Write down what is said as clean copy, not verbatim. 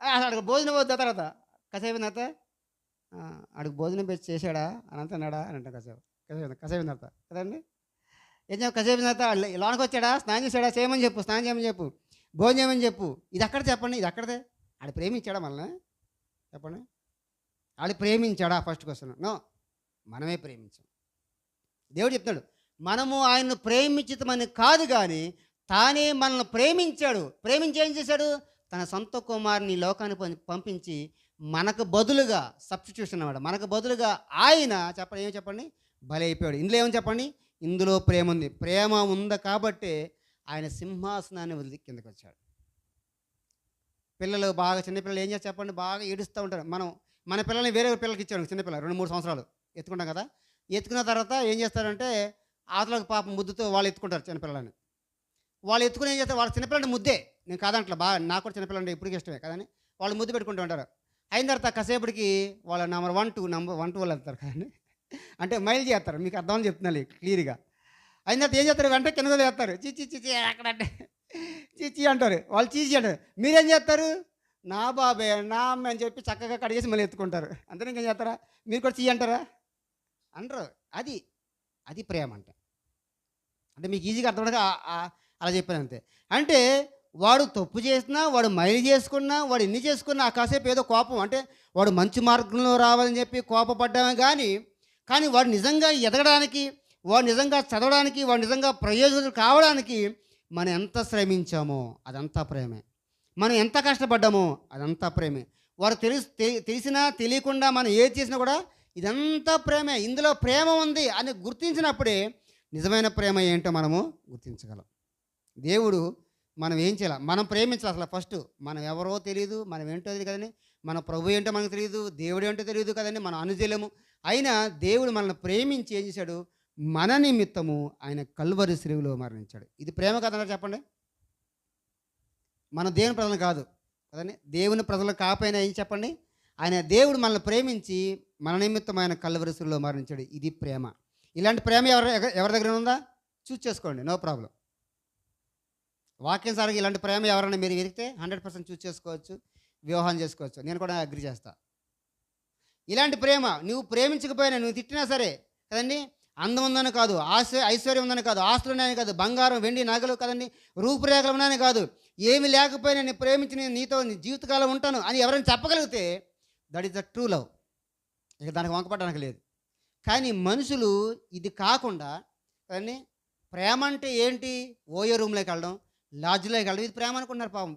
అసలు ఆడికి భోజనం వద్దు తర్వాత కాసేపు తర్వాత ఆడికి భోజనం పెట్టి చేశాడా అని అంటున్నాడా అని అంటాం కాసేపు తర్వాత కదండి. ఏం చెప్పు కాసేపు తర్వాత లోనకి వచ్చాడా స్నానం చేశాడా చేయమని చెప్పు, స్నానం చేయమని చెప్పు, భోజనం చేయమని చెప్పు. ఇది అక్కడ చెప్పండి, ఇది అక్కడదే. ఆడు ప్రేమించాడా మనల్ని చెప్పండి? ఆడు ప్రేమించాడా? First question no. మనమే ప్రేమించాం. దేవుడు చెప్తున్నాడు మనము ఆయన్ను ప్రేమించుతామని కాదు కానీ తానే మనల్ని ప్రేమించాడు. ప్రేమించి ఏం చేశాడు? తన సొంత కుమారుని ఈ లోకానికి పంపించి మనకు బదులుగా సబ్స్టిట్యూషన్ అన్నమాట. మనకు బదులుగా ఆయన చెప్పండి ఏమి చెప్పండి బలైపోయాడు. ఇందులో ఏమని చెప్పండి? ఇందులో ప్రేమ ఉంది. ప్రేమ ఉంది కాబట్టే ఆయన సింహాసనాన్ని వదిలి కిందకి వచ్చాడు. పిల్లలు బాగా చిన్నపిల్లలు ఏం చేస్తారు చెప్పండి? బాగా ఏడుస్తూ ఉంటారు. మన పిల్లల్ని వేరే పిల్లలకి ఇచ్చాడు. చిన్నపిల్ల 2-3 సంవత్సరాలు ఎత్తుకుంటాం కదా. ఎత్తుకున్న తర్వాత ఏం చేస్తారంటే అవతలకు పాపం ముద్దుతో వాళ్ళు ఎత్తుకుంటారు చిన్నపిల్లలని. వాళ్ళు ఎత్తుకుని ఏం చేస్తారు? వాళ్ళ చిన్నపిల్లని ముద్దే, నేను కాదంట్లా, బాగా నాకు కూడా చిన్నపిల్లంటే ఇప్పటికి ఇష్టమే కదని వాళ్ళు ముద్దు పెట్టుకుంటూ ఉంటారు. అయిన తర్వాత కాసేపటికి వాళ్ళ నెంబర్ 1 2 వాళ్ళు వెళ్తారు కదండి. అంటే మైల్ చేస్తారు. మీకు అర్థమని చెప్తున్నాను క్లియర్గా. అయిన తర్వాత ఏం చేస్తారు? వెంటనే కింద చేస్తారు. చీచి చీచి అక్కడంటే చీచి అంటారు. వాళ్ళు చీచి అంటారు. మీరేం చేస్తారు? నా బాబే నా అమ్మ అని చెప్పి చక్కగా కడిగేసి మళ్ళీ ఎత్తుకుంటారు. అంతే. ఇంకేం చేస్తారా? మీరు కూడా చీ అంటారా? అంటారు. అది అది ప్రేమ అంటే. అంటే మీకు ఈజీగా అర్థమవుతుంది. అలా చెప్పాను అంతే. అంటే వాడు తప్పు చేసినా, వాడు మైలు చేసుకున్నా, వాడు ఎన్ని చేసుకున్నా ఆ కాసేపు ఏదో కోపం అంటే వాడు మంచి మార్గంలో రావాలని చెప్పి కోపపడ్డామే కానీ వాడు నిజంగా ఎదగడానికి, వాడు నిజంగా చదవడానికి, వాడు నిజంగా ప్రయోజకుడు కావడానికి మనం ఎంత శ్రమించామో అదంతా ప్రేమే. మనం ఎంత కష్టపడ్డామో అదంతా ప్రేమే. వారు తెలిసినా తెలియకుండా మనం ఏది చేసినా కూడా ఇదంతా ప్రేమే. ఇందులో ప్రేమ ఉంది అని గుర్తించినప్పుడే నిజమైన ప్రేమ ఏంటో మనము గుర్తించగలం. దేవుడు మనం ఏం చేయాలి? మనం ప్రేమించాలి. అసలు ఫస్ట్ మనం ఎవరో తెలియదు, మనం ఏంటో తెలియదు కదండి. మన ప్రభు ఏంటో మనకు తెలియదు, దేవుడు ఏంటో తెలియదు కదండి. మనం అనుజలేము. అయినా దేవుడు మనల్ని ప్రేమించి ఏం చేశాడు? మన నిమిత్తము ఆయన కల్వరి శిలువలో మరణించాడు. ఇది ప్రేమ కదన్నారు చెప్పండి. మన దేవుని ప్రజలు కాదు కదండి. దేవుని ప్రజలు కాకపోయినా ఏం చెప్పండి? ఆయన దేవుడు మనల్ని ప్రేమించి మన నిమిత్తం ఆయన కల్వరి శిలువలో మరణించాడు. ఇది ప్రేమ. ఇలాంటి ప్రేమ ఎవరి దగ్గర ఉందా? చూస్ చేసుకోండి, నో ప్రాబ్లం. వాక్యం సార్గా ఇలాంటి ప్రేమ ఎవరైనా మీరు వెతికితే 100% చూస్ చేసుకోవచ్చు, వివాహం చేసుకోవచ్చు. నేను కూడా అగ్రి చేస్తా. ఇలాంటి ప్రేమ నువ్వు ప్రేమించకపోయినా, నువ్వు తిట్టినా సరే కదండి, అందం ఉందని కాదు, ఐశ్వర్యం ఉందని కాదు, ఆస్తులు ఉన్నాయని కాదు, బంగారం వెండి నగలు కదండి, రూపురేఖలు ఉన్నాయని కాదు, ఏమి లేకపోయినా నేను ప్రేమించి నేను నీతో జీవితకాలం ఉంటాను అని ఎవరైనా చెప్పగలిగితే that is the true love. ఇక దానికి వంకపడడానికి లేదు. కానీ మనుషులు ఇది కాకుండా కదండి, ప్రేమ అంటే ఏంటి? ఓయో రూమ్లోకి వెళ్ళడం, లాడ్జ్లోకి వెళ్ళడం, ఇది ప్రేమ అనుకుంటున్నారు పాపం.